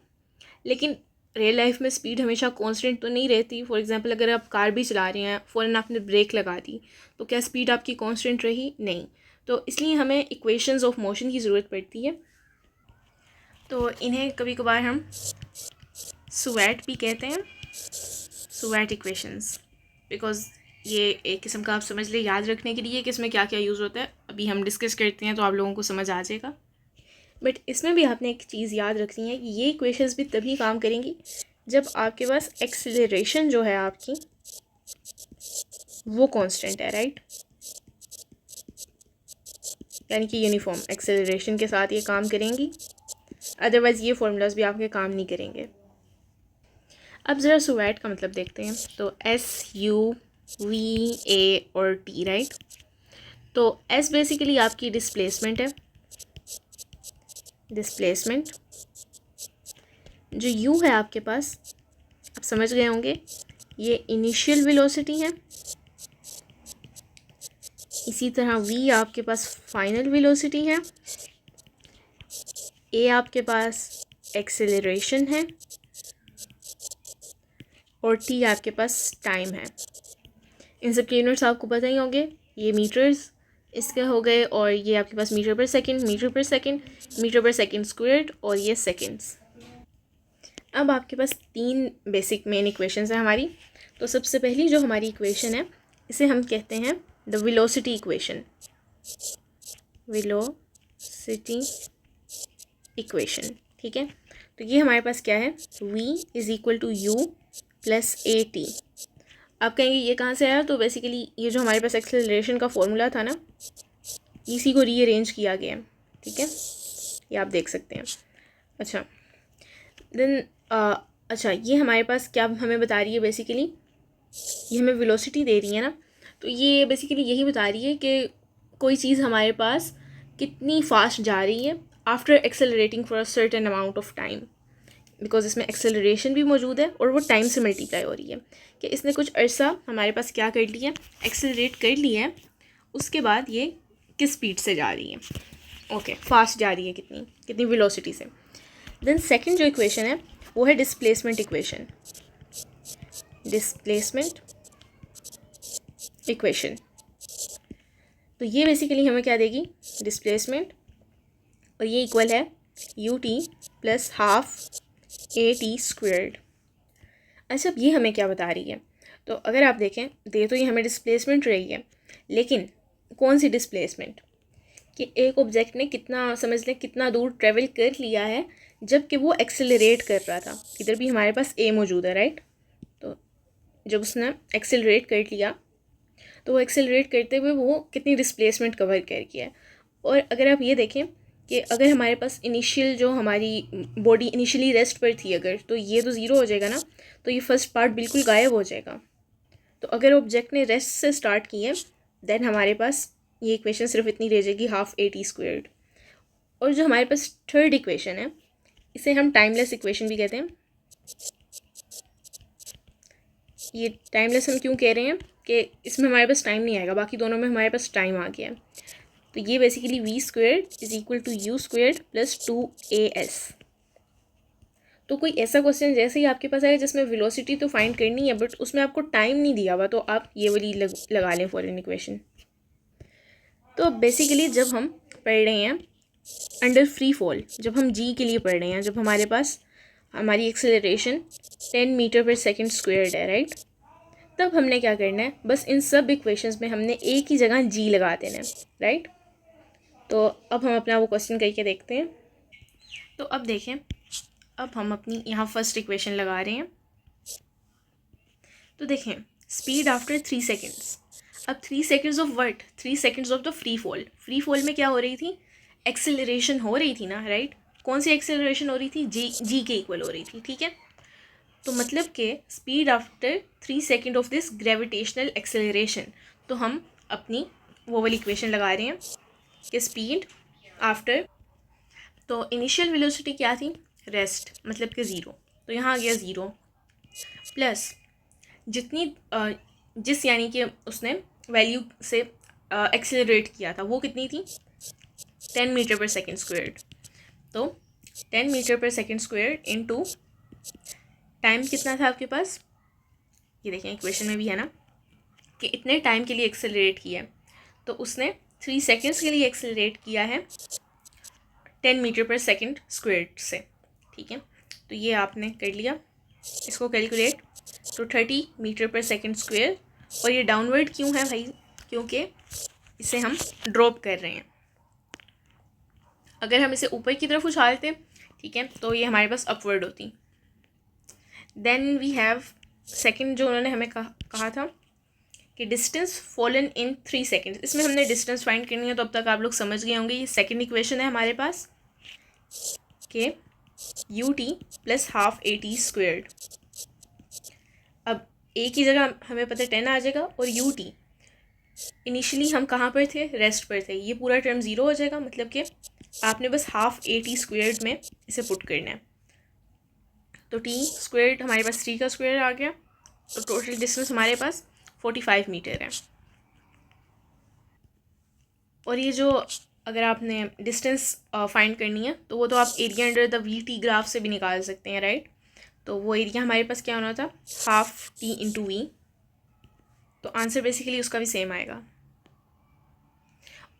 लेकिन रियल लाइफ में स्पीड हमेशा कांस्टेंट तो नहीं रहती। फॉर एग्जांपल अगर आप कार भी चला रहे हैं, फ़ौरन आपने ब्रेक लगा दी, तो क्या स्पीड आपकी कांस्टेंट रही? नहीं। तो इसलिए हमें इक्वेशंस ऑफ मोशन की ज़रूरत पड़ती है। तो इन्हें कभी कभार हम सुवैट भी कहते हैं, सुवैट इक्वेशंस, बिकॉज ये एक किस्म का आप समझ ले याद रखने के लिए कि इसमें क्या क्या यूज़ होता है। अभी हम डिस्कस करते हैं तो आप लोगों को समझ आ जाएगा। बट इसमें भी आपने एक चीज़ याद रखनी है कि ये इक्वेशंस भी तभी काम करेंगी जब आपके पास एक्सेलरेशन जो है आपकी वो कांस्टेंट है, राइट, यानी कि यूनिफॉर्म एक्सेलरेशन के साथ ये काम करेंगी, अदरवाइज़ ये फार्मूलाज भी आपके काम नहीं करेंगे। अब ज़रा सुवैट का मतलब देखते हैं। तो SUVA और T, राइट। तो S बेसिकली आपकी डिस्प्लेसमेंट है, डिस्प्लेसमेंट। जो U है आपके पास, आप समझ गए होंगे, ये इनिशियल वेलोसिटी है। इसी तरह V आपके पास फाइनल वेलोसिटी है, A आपके पास एक्सेलरेशन है, और T आपके पास टाइम है। इन सब के यूनिट्स आपको पता ही होंगे, ये मीटर्स इसके हो गए, और ये आपके पास metre per second, metre per second, metre per second squared, और ये सेकंड्स। अब आपके पास 3 बेसिक मेन इक्वेशंस हैं हमारी। तो सबसे पहली जो हमारी इक्वेशन है इसे हम कहते हैं the velocity equation, velocity equation, ठीक है। तो ये हमारे पास क्या है, V = U + AT। आप कहेंगे ये कहाँ से आया, तो बेसिकली ये जो हमारे पास एक्सेलरेशन का फॉर्मूला था ना, इसी को रीअरेंज किया गया है, ठीक है, ये आप देख सकते हैं। अच्छा, देन अच्छा, ये हमारे पास क्या हमें बता रही है, बेसिकली ये हमें वेलोसिटी दे रही है ना, तो ये बेसिकली यही बता रही है कि कोई चीज़ हमारे पास कितनी फास्ट जा रही है after accelerating for a certain amount of time, because इसमें एक्सेलरेशन भी मौजूद है और वो टाइम से मल्टीप्लाई हो रही है कि इसने कुछ अरसा हमारे पास क्या कर लिया, एक्सेलरेट कर लिया है, उसके बाद ये किस स्पीड से जा रही है, ओके फास्ट जा रही है, कितनी कितनी वेलोसिटी से। देन सेकंड जो इक्वेशन है वो है डिस्प्लेसमेंट इक्वेशन, डिस्प्लेसमेंट इक्वेशन। तो ये बेसिकली हमें क्या देगी, डिस्प्लेसमेंट, और ये इक्वल है U T plus half A T squared. अच्छा, अब ये हमें क्या बता रही है, तो अगर आप देखें दे तो ये हमें डिस्प्लेसमेंट रही है, लेकिन कौन सी डिस्प्लेसमेंट, कि एक ऑब्जेक्ट ने कितना, समझ लें कितना दूर ट्रेवल कर लिया है जबकि वो एक्सेलरेट कर रहा था। इधर भी हमारे पास ए मौजूद है, राइट। तो जब उसने एक्सेलरेट कर लिया तो वो एक्सेलरेट करते हुए वो कितनी डिस्प्लेसमेंट कवर कर किया है। और अगर आप ये देखें कि अगर हमारे पास इनिशियल जो हमारी बॉडी इनिशियली रेस्ट पर थी अगर, तो ये तो ज़ीरो हो जाएगा ना, तो ये फर्स्ट पार्ट बिल्कुल गायब हो जाएगा। तो अगर ऑब्जेक्ट ने रेस्ट से स्टार्ट की है देन हमारे पास ये इक्वेशन सिर्फ इतनी रह जाएगी, हाफ ए टी स्क्वेयर्ड। और जो हमारे पास थर्ड इक्वेशन है इसे हम टाइमलेस इक्वेशन भी कहते हैं। ये टाइमलेस हम क्यों कह रहे हैं कि इसमें हमारे पास टाइम नहीं आएगा, बाकी दोनों में हमारे पास टाइम आ गया है। तो ये basically v squared is equal to u squared plus 2as। तो कोई ऐसा क्वेश्चन जैसे ही आपके पास आएगा जिसमें वेलोसिटी तो फाइंड करनी है बट उसमें आपको टाइम नहीं दिया हुआ, तो आप ये वाली लगा लें फॉरेन इक्वेशन। तो बेसिकली जब हम पढ़ रहे हैं अंडर फ्री फॉल, जब हम जी के लिए पढ़ रहे हैं, जब हमारे पास हमारी एक्सेलरेशन 10 मीटर पर सेकेंड स्क्वेयर्ड है, राइट, तब हमने क्या करना है, बस इन सब इक्वेशंस में हमने एक ही जगह जी लगा देना है, राइट। तो अब हम अपना वो क्वेश्चन करके देखते हैं। तो अब देखें, अब हम अपनी यहाँ फर्स्ट इक्वेशन लगा रहे हैं। तो देखें स्पीड आफ्टर 3 सेकेंड्स। अब 3 seconds of what, 3 seconds of the free fall. Free fall में क्या हो रही थी, एक्सेलरेशन हो रही थी ना, राइट। कौन सी एक्सेलरेशन हो रही थी, जी के इक्वल हो रही थी, ठीक है। तो मतलब कि speed after 3 second of this gravitational acceleration. तो हम अपनी वो वाली इक्वेशन लगा रहे हैं कि स्पीड आफ्टर, तो इनिशियल वेलोसिटी क्या थी, रेस्ट, मतलब कि ज़ीरो, तो यहाँ आ गया ज़ीरो, प्लस जितनी जिस यानी कि उसने वैल्यू से एक्सेलरेट किया था वो कितनी थी, 10 मीटर पर सेकेंड स्क्वेयर्ड। तो 10 मीटर पर सेकेंड स्क्वेयर्ड इनटू टाइम कितना था आपके पास, ये देखें इक्वेशन में भी है ना कि इतने टाइम के लिए एक्सेलरेट किया है, तो उसने 3 सेकेंड्स के लिए एक्सेलरेट किया है 10 मीटर पर सेकेंड स्क्वेयर्ड से, ठीक है। तो ये आपने कर लिया, इसको कैलकुलेट, तो 30 मीटर पर सेकेंड स्क्वेयर। और ये डाउनवर्ड क्यों है भाई, क्योंकि इसे हम ड्रॉप कर रहे हैं। अगर हम इसे ऊपर की तरफ उछालते, ठीक है, तो ये हमारे पास अपवर्ड होती। देन वी हैव सेकंड, जो उन्होंने हमें कहा था कि डिस्टेंस फॉलन इन 3 सेकेंड्स। इसमें हमने डिस्टेंस फाइंड करनी है, तो अब तक आप लोग समझ गए होंगे। ये सेकंड इक्वेशन है हमारे पास कि U T plus half A T squared. अब ए की जगह हमें पता 10 आ जाएगा, और यू टी इनिशियली हम कहाँ पर थे, रेस्ट पर थे, ये पूरा टर्म ज़ीरो हो जाएगा, मतलब कि आपने बस हाफ ए टी स्क्वेयर्ड में इसे पुट करना है। तो टी स्क्वेयर्ड हमारे पास 3 का स्क्वेयर आ गया, तो टोटल डिस्टेंस हमारे पास 45 मीटर है। और ये जो अगर आपने डिस्टेंस फाइंड करनी है तो वो तो आप area under the we T graph से भी निकाल सकते हैं, राइट। तो वो एरिया हमारे पास क्या होना था, हाफ टी इंटू वी। तो आंसर बेसिकली उसका भी सेम आएगा।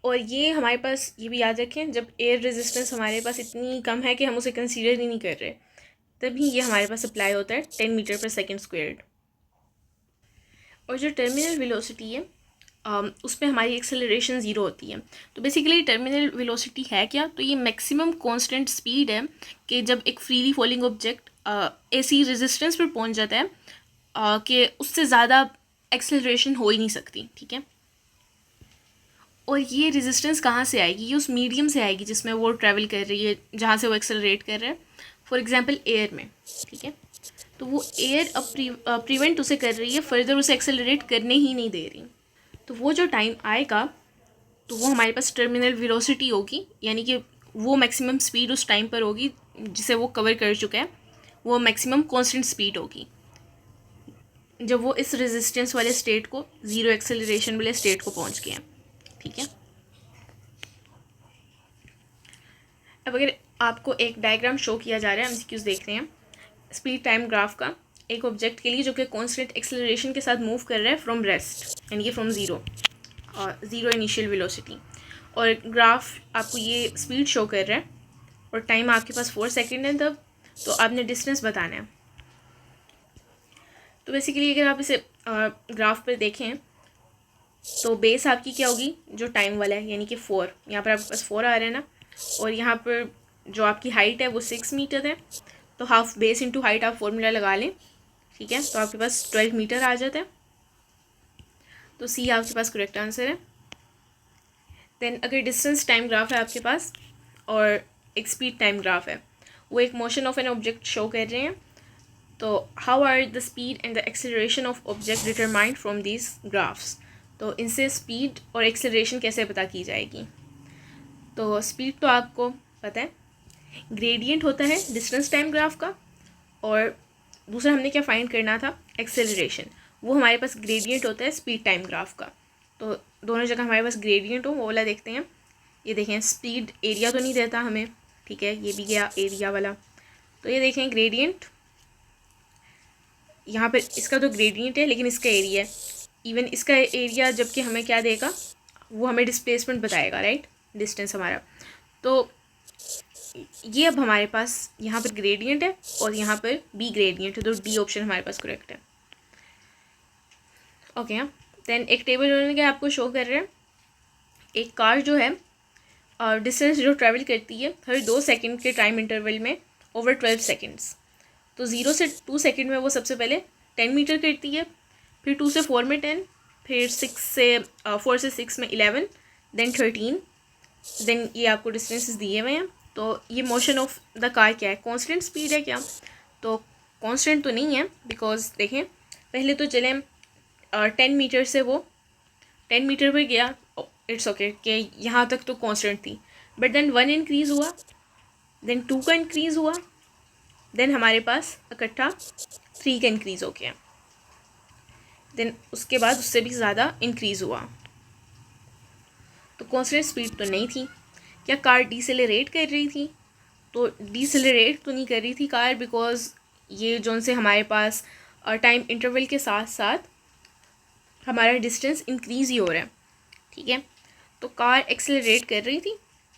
और ये हमारे पास ये भी याद रखें, जब एयर रेजिस्टेंस हमारे पास इतनी कम है कि हम उसे कंसीडर ही नहीं कर रहे, तभी ये हमारे पास अप्लाई होता है 10 मीटर पर सेकेंड स्क्वेयर्ड। और जो टर्मिनल वेलोसिटी है उसमें हमारी एक्सेलरेशन ज़ीरो होती है। तो बेसिकली टर्मिनल वेलोसिटी है क्या, तो ये मैक्सिमम कांस्टेंट स्पीड है कि जब एक फ्रीली फॉलिंग ऑब्जेक्ट ऐसी रेजिस्टेंस पर पहुंच जाता है कि उससे ज़्यादा एक्सेलरेशन हो ही नहीं सकती, ठीक है। और ये रेजिस्टेंस कहाँ से आएगी, ये उस मीडियम से आएगी जिसमें वो ट्रैवल कर रही है, जहाँ से वो एक्सेलरेट कर रहा है। फॉर एग्जांपल एयर में, ठीक है, तो वो एयर अब प्रिवेंट उसे कर रही है, फर्दर उसे एक्सेलरेट करने ही नहीं दे रही। तो वो जो टाइम आएगा तो वो हमारे पास टर्मिनल वेलोसिटी होगी, यानी कि वो मैक्सिमम स्पीड उस टाइम पर होगी जिसे वो कवर कर चुका है, वो मैक्सिमम कांस्टेंट स्पीड होगी जब वो इस रेजिस्टेंस वाले स्टेट को, ज़ीरो एक्सेलरेशन वाले स्टेट को पहुंच गए हैं। ठीक है, अब अगर आपको एक डायग्राम शो किया जा रहा है, एमसीक्यूज देख रहे हैं स्पीड टाइम ग्राफ का, एक ऑब्जेक्ट के लिए जो कि कांस्टेंट एक्सेलरेशन के साथ मूव कर रहा है फ्रॉम रेस्ट, यानी कि फ्रॉम ज़ीरो, और ज़ीरो इनिशियल वेलोसिटी, और ग्राफ आपको ये स्पीड शो कर रहा है और टाइम आपके पास 4 सेकेंड है तब, तो आपने डिस्टेंस बताना है। तो बेसिकली अगर आप इसे ग्राफ पर देखें तो बेस आपकी क्या होगी, जो टाइम वाला है, यानी कि 4, यहाँ पर आपके पास 4 आ रहा है ना, और यहाँ पर जो आपकी हाइट है वो 6 मीटर है, तो हाफ बेस इंटू हाइट आप फॉर्मूला लगा लें। ठीक है, तो आपके पास 12 मीटर आ जाता है, तो सी आपके पास करेक्ट आंसर है। देन अगर डिस्टेंस टाइम ग्राफ है आपके पास और एक स्पीड टाइम ग्राफ है, वो एक motion of an object show कर रहे हैं, तो how are the speed and the acceleration of object determined from these graphs, तो इनसे स्पीड और एक्सेलरेशन कैसे पता की जाएगी। तो स्पीड तो आपको पता है, ग्रेडियंट होता है डिस्टेंस टाइम ग्राफ का, और दूसरा हमने क्या फाइंड करना था, एक्सेलरेशन, वो हमारे पास ग्रेडियंट होता है स्पीड टाइम ग्राफ का। तो दोनों जगह हमारे पास ग्रेडियंट हो वो वाला देखते हैं। ये देखें स्पीड एरिया तो नहीं देता हमें, ठीक है, ये भी गया एरिया वाला, तो ये देखें ग्रेडियंट, यहाँ पर इसका तो ग्रेडियंट है लेकिन इसका एरिया है, इवन इसका एरिया, जबकि हमें क्या देगा, वो हमें डिस्प्लेसमेंट बताएगा, राइट, डिस्टेंस हमारा। तो ये अब हमारे पास यहाँ पर ग्रेडियंट है और यहाँ पर बी ग्रेडियंट है, तो डी ऑप्शन हमारे पास करेक्ट है। ओके, हाँ, देन एक टेबल उन्होंने क्या आपको शो कर रहे हैं, एक कार जो है और डिस्टेंस जो ट्रैवल करती है हर 2 सेकंड के टाइम इंटरवल में ओवर 12 सेकंड्स, तो 0 से 2 सेकंड में वो सबसे पहले 10 मीटर करती है, फिर 2 से 4 में 10, फिर 4 से 6 में 11, देन 13, देन ये आपको डिस्टेंसेस दिए हुए हैं। तो ये मोशन ऑफ द कार क्या है, कांस्टेंट स्पीड है क्या, तो कांस्टेंट तो नहीं है, बिकॉज देखें पहले तो चले 10 मीटर से वो 10 मीटर पर गया, इट्स ओके कि यहाँ तक तो कांस्टेंट थी, बट देन 1 इंक्रीज़ हुआ, देन 2 का इंक्रीज़ हुआ, देन हमारे पास इकट्ठा 3 का इंक्रीज़ हो गया, देन उसके बाद उससे भी ज़्यादा इंक्रीज़ हुआ, तो कांस्टेंट स्पीड तो नहीं थी। क्या कार डिसेलरेट कर रही थी, तो डिसेलरेट तो नहीं कर रही थी कार, बिकॉज ये जोन से हमारे पास टाइम इंटरवल के साथ साथ हमारा डिस्टेंस इंक्रीज़ ही हो रहा है। ठीक है, तो कार एक्सेलरेट कर रही थी,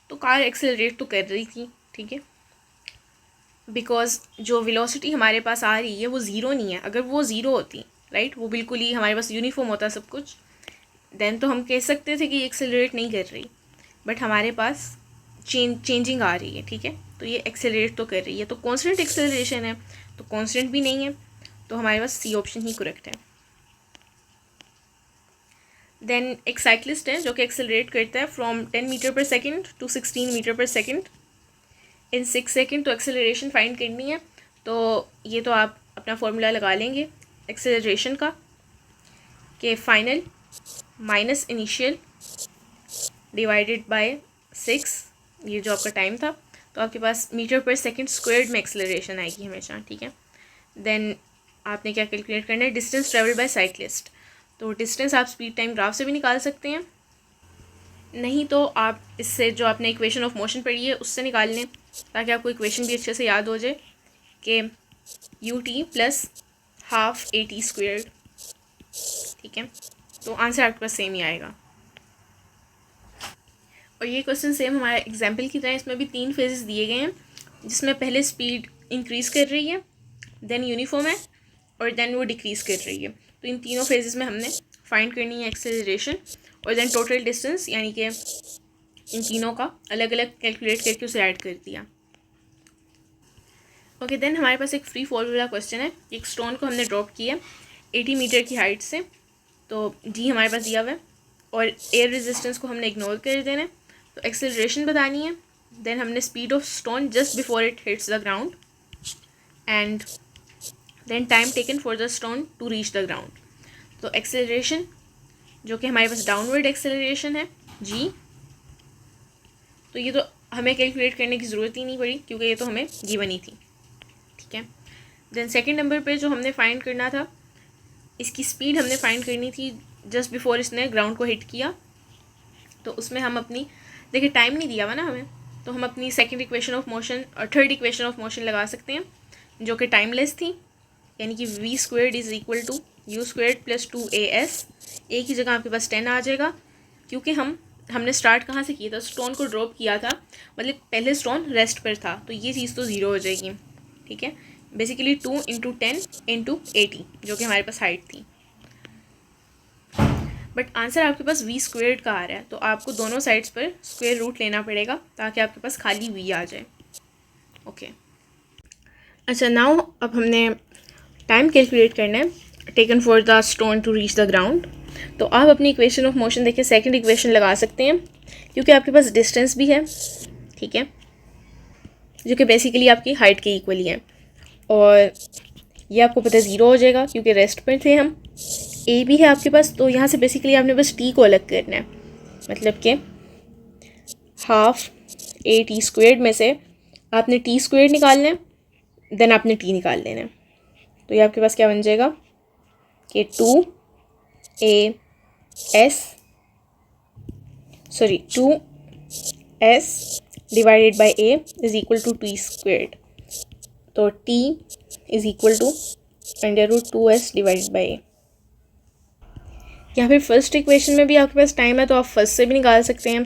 तो कार एक्सेलरेट तो कर रही थी, ठीक है, बिकॉज जो वेलोसिटी हमारे पास आ रही है वो ज़ीरो नहीं है। अगर वो ज़ीरो होती, राइट, वो बिल्कुल ही हमारे पास यूनिफॉर्म होता सब कुछ, देन तो हम कह सकते थे कि ये एक्सेलरेट नहीं कर रही, बट हमारे पास चेंजिंग आ रही है। ठीक है, तो ये एक्सेलरेट तो कर रही है, तो कांस्टेंट एक्सेलरेशन है, तो कांस्टेंट भी नहीं है, तो हमारे पास सी ऑप्शन ही करेक्ट है। देन एक साइक्लिस्ट है जो कि एक्सेलरेट करता है फ्रॉम 10 मीटर पर सेकेंड टू 16 मीटर पर सेकेंड इन 6 सेकेंड, तो एक्सेलरेशन फाइंड करनी है, तो ये तो आप अपना फॉर्मूला लगा लेंगे एक्सेलरेशन का, कि final minus initial divided by 6, ये जो आपका टाइम था, तो आपके पास मीटर पर सेकेंड स्क्वायर्ड में एक्सेलरेशन आएगी हमेशा। ठीक है, देन आपने क्या कैलकुलेट करना है, डिस्टेंस ट्रेवल बाय साइक्लिस्ट, तो डिस्टेंस आप स्पीड टाइम ग्राफ से भी निकाल सकते हैं, नहीं तो आप इससे जो आपने इक्वेशन ऑफ मोशन पढ़ी है उससे निकाल लें, ताकि आपको इक्वेशन भी अच्छे से याद हो जाए कि ut plus half AT squared. ठीक है, तो आंसर आपके पास सेम ही आएगा। और ये क्वेश्चन सेम हमारा एग्जाम्पल की तरह, इसमें भी 3 फेजेस दिए गए हैं, जिसमें पहले स्पीड इंक्रीज़ कर रही है, देन यूनिफॉर्म है, और देन वो डिक्रीज़ कर रही है। तो इन तीनों फेजेस में हमने फाइंड करनी है एक्सेलरेशन, और देन टोटल डिस्टेंस, यानी कि इन तीनों का अलग अलग कैलकुलेट करके उसे ऐड कर दिया। ओके, देन हमारे पास एक फ्री फॉल वाला क्वेश्चन है, एक स्टोन को हमने ड्रॉप किया 80 मीटर की हाइट से, तो जी हमारे पास दिया हुआ है, और एयर रेजिस्टेंस को हमने इग्नोर कर देना है, तो एक्सेलरेशन बतानी है, देन हमने speed of stone just before it hits the ground, and then time taken for the stone to reach the ground. तो एक्सेलरेशन जो कि हमारे पास डाउनवर्ड एक्सेलरेशन है जी, तो ये तो हमें कैलकुलेट करने की ज़रूरत ही नहीं पड़ी क्योंकि ये तो हमें गिवन ही थी, ठीक है। देन सेकंड नंबर पे जो हमने फाइंड करना था, इसकी स्पीड हमने फाइंड करनी थी जस्ट बिफोर इसने ग्राउंड को हिट किया। तो उसमें हम अपनी, देखिए टाइम नहीं दिया हुआ ना हमें, तो हम अपनी सेकंड इक्वेशन ऑफ मोशन और थर्ड इक्वेशन ऑफ मोशन लगा सकते हैं जो कि टाइमलेस थी, यानी कि v² is equal to u² plus 2as। एक ही जगह आपके पास 10 आ जाएगा क्योंकि हमने स्टार्ट कहाँ से किया था, स्टोन को ड्रॉप किया था, मतलब पहले स्टोन रेस्ट पर था, तो ये चीज़ तो ज़ीरो हो जाएगी, ठीक है। बेसिकली 2 × 10 × 80 जो कि हमारे पास हाइट थी, बट आंसर आपके पास v² का आ रहा है, तो आपको दोनों साइड्स पर स्क्वायर रूट लेना पड़ेगा ताकि आपके पास खाली v आ जाए, ओके। अच्छा, नाउ अब हमने टाइम कैलकुलेट करना है taken for the stone to reach the ground. तो आप अपनी इक्वेशन ऑफ मोशन देखिए सेकंड इक्वेशन लगा सकते हैं क्योंकि आपके पास डिस्टेंस भी है, ठीक है, जो कि बेसिकली आपकी हाइट के इक्वली है, और ये आपको पता है ज़ीरो हो जाएगा क्योंकि रेस्ट पर थे हम। ए भी है आपके पास, तो यहाँ से बेसिकली आपने बस टी को अलग करना है, मतलब कि हाफ a t² में से आपने t² निकालना है, देन आपने t निकाल लेना है। तो ये आपके पास क्या बन जाएगा कि 2s divided by a is equal to t²। तो t is equal to √2s divided by a। या फिर फर्स्ट इक्वेशन में भी आपके पास टाइम है तो आप फर्स्ट से भी निकाल सकते हैं,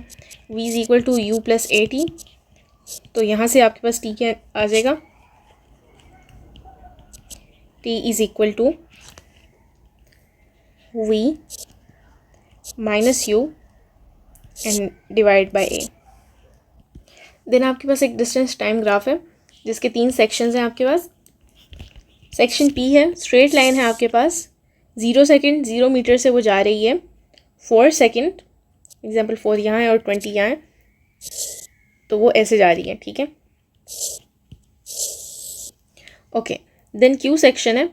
v is equal to u plus at। तो यहाँ से आपके पास t क्या आ जाएगा, t is equal to v minus u and divide by a। Then आपके पास एक डिस्टेंस टाइम ग्राफ है जिसके 3 सेक्शंस हैं आपके पास। सेक्शन P है, स्ट्रेट लाइन है आपके पास, 0 सेकेंड 0 मीटर से वो जा रही है 4 सेकेंड, एग्जाम्पल 4 यहाँ है और 20 यहाँ है, तो वो ऐसे जा रही है, ठीक है, ओके। देन Q सेक्शन है,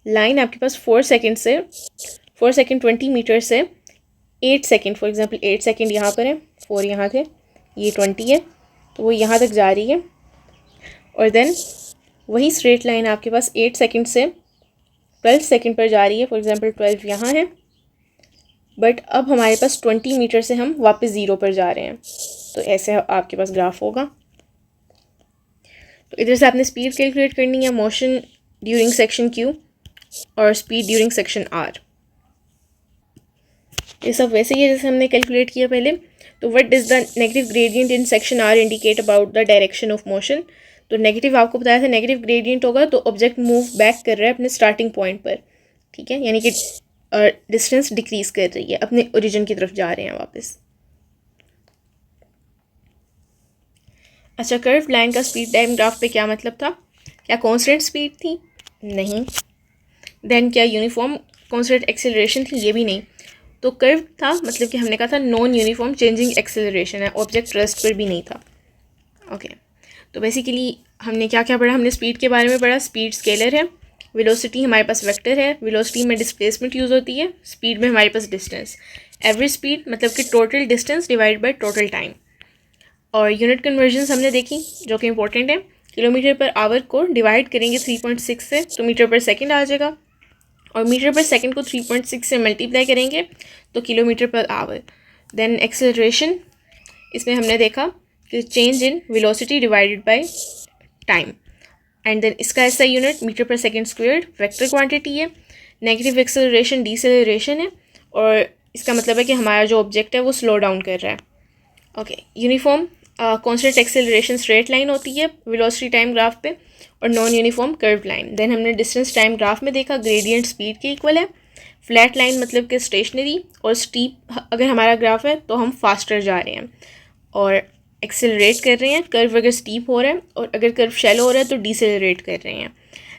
लाइन आपके पास 4 सेकेंड 20 मीटर से 8 सेकेंड, फॉर एग्जांपल 8 सेकेंड यहाँ पर है, 4 यहाँ थे, ये 20 है, तो वो यहाँ तक जा रही है। और देन वही स्ट्रेट लाइन आपके पास 8 सेकेंड से 12 सेकेंड पर जा रही है, फॉर एग्जांपल 12 यहाँ है, बट अब हमारे पास 20 मीटर से हम वापस 0 पर जा रहे हैं, तो ऐसे आपके पास ग्राफ होगा। तो इधर से आपने स्पीड कैलकुलेट करनी है, मोशन ड्यूरिंग सेक्शन Q और स्पीड ड्यूरिंग सेक्शन R। ये सब वैसे ही है जैसे हमने कैलकुलेट किया पहले। तो what does the negative gradient in section R indicate about the direction of motion. तो नेगेटिव आपको बताया था, नेगेटिव ग्रेडियंट होगा तो ऑब्जेक्ट मूव बैक कर रहा है अपने स्टार्टिंग पॉइंट पर, ठीक है, यानी कि डिस्टेंस डिक्रीज कर रही है, अपने ओरिजिन की तरफ जा रहे हैं वापस। अच्छा, कर्व लाइन का स्पीड टाइम ग्राफ पे क्या मतलब था, क्या कांस्टेंट स्पीड थी, नहीं। देन क्या यूनिफॉर्म कांस्टेंट एक्सेलरेशन थी, ये भी नहीं। तो कर्व था, मतलब कि हमने कहा था नॉन यूनिफॉर्म चेंजिंग एक्सेलरेशन है, ऑब्जेक्ट रेस्ट पर भी नहीं था, ओके। तो बेसिकली हमने क्या क्या पढ़ा, हमने स्पीड के बारे में पढ़ा, स्पीड स्केलर है, वेलोसिटी हमारे पास वेक्टर है, वेलोसिटी में डिस्प्लेसमेंट यूज़ होती है, स्पीड में हमारे पास डिस्टेंस, एवरेज स्पीड मतलब कि total distance divide by total time. और यूनिट कन्वर्जन्स हमने देखी जो कि इंपॉर्टेंट है, किलोमीटर पर आवर को डिवाइड करेंगे 3.6 से तो मीटर पर सेकंड आ जाएगा, और मीटर पर सेकंड को 3.6 से मल्टीप्लाई करेंगे तो kilometre per hour. Then acceleration, इसमें हमने देखा कि change in velocity divided by time, and then इसका ऐसा unit metre per second squared, vector quantity है। नेगेटिव एक्सेलरेशन डीसेलरेशन है, और इसका मतलब है कि हमारा जो ऑब्जेक्ट है वो स्लो डाउन कर रहा है, okay. Uniform constant acceleration straight line होती है वेलोसिटी टाइम ग्राफ पे, और non uniform curve line. Then हमने डिस्टेंस टाइम ग्राफ में देखा ग्रेडियंट स्पीड के इक्वल है, फ्लैट लाइन मतलब कि स्टेशनरी, और स्टीप अगर हमारा ग्राफ है तो हम फास्टर जा रहे हैं और एक्सेलरेट कर रहे हैं, कर्व अगर स्टीप हो रहा है, और अगर कर्व शैलो हो रहा है तो डिसेलरेट कर रहे हैं।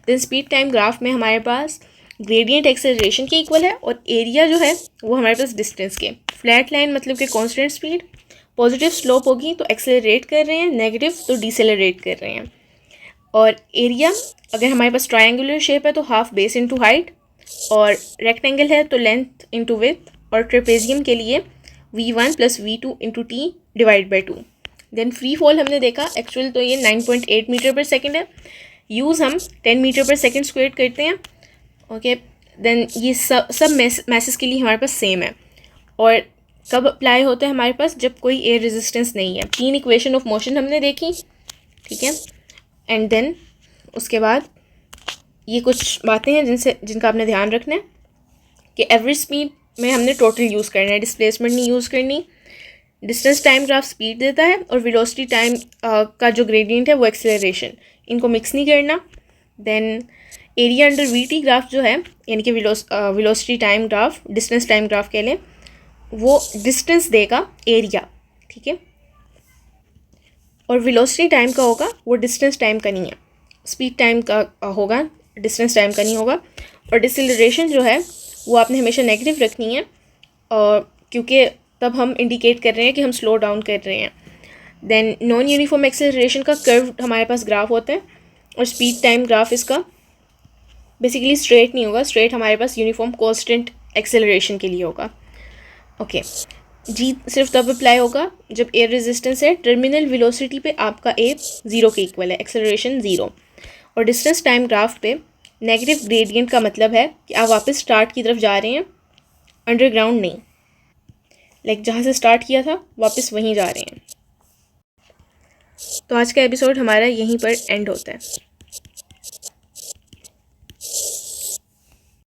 देन स्पीड टाइम ग्राफ में हमारे पास ग्रेडियंट एक्सेलरेशन के इक्वल है, और एरिया जो है वो हमारे पास डिस्टेंस के। फ्लैट लाइन मतलब कि कांस्टेंट स्पीड, पॉजिटिव स्लोप होगी तो एक्सेलरेट कर रहे हैं, नेगेटिव तो डिसेलरेट कर रहे हैं। और एरिया अगर हमारे पास ट्रायंगुलर शेप है तो हाफ बेस इनटू हाइट, और रेक्टेंगल है तो लेंथ इनटू विड्थ, और ट्रेपेजियम के लिए v1 + v2 × t divide by 2। Then free fall हमने देखा, एक्चुअल तो ये 9.8 मीटर पर सेकेंड है, यूज़ हम 10 मीटर पर सेकेंड स्क्वायर करते हैं। ओके, देन ये सब मैसेज के लिए हमारे पास सेम है। और कब अप्लाई होता है हमारे पास, जब कोई एयर रेजिस्टेंस नहीं है। 3 इक्वेशन ऑफ मोशन हमने देखी, ठीक है। एंड देन उसके बाद ये कुछ बातें हैं जिनका आपने ध्यान रखना है कि एवरेज स्पीड में हमने टोटल यूज़ करना है, डिस्प्लेसमेंट नहीं यूज़ करनी। डिस्टेंस टाइम ग्राफ स्पीड देता है और वेलोसिटी टाइम का जो ग्रेडियंट है वो एक्सेलरेशन, इनको मिक्स नहीं करना। Then area under V T graph जो है, यानी कि velocity time graph, distance time graph कह लें, वो डिस्टेंस देगा एरिया, ठीक है। और वेलोसिटी टाइम का होगा, वो डिस्टेंस टाइम का नहीं है, स्पीड टाइम का होगा, डिस्टेंस टाइम का नहीं होगा। और डिसेलरेशन जो है वो आपने हमेशा नेगेटिव रखनी है, और क्योंकि तब हम इंडिकेट कर रहे हैं कि हम स्लो डाउन कर रहे हैं। देन नॉन यूनिफॉर्म एक्सेलरेशन का कर्व हमारे पास ग्राफ होता है, और स्पीड टाइम ग्राफ इसका बेसिकली स्ट्रेट नहीं होगा, स्ट्रेट हमारे पास यूनिफॉर्म कांस्टेंट एक्सेलरेशन के लिए होगा। ओके, जी सिर्फ तब अप्लाई होगा जब एयर रेजिस्टेंस है, टर्मिनल वेलोसिटी पे आपका ए 0 के इक्वल है, एक्सेलरेशन 0। और डिस्टेंस टाइम ग्राफ पे नेगेटिव ग्रेडियंट का मतलब है कि आप वापस स्टार्ट की तरफ जा रहे हैं, अंडरग्राउंड नहीं, लाइक जहाँ से स्टार्ट किया था वापस वहीं जा रहे हैं। तो आज का एपिसोड हमारा यहीं पर एंड होता है।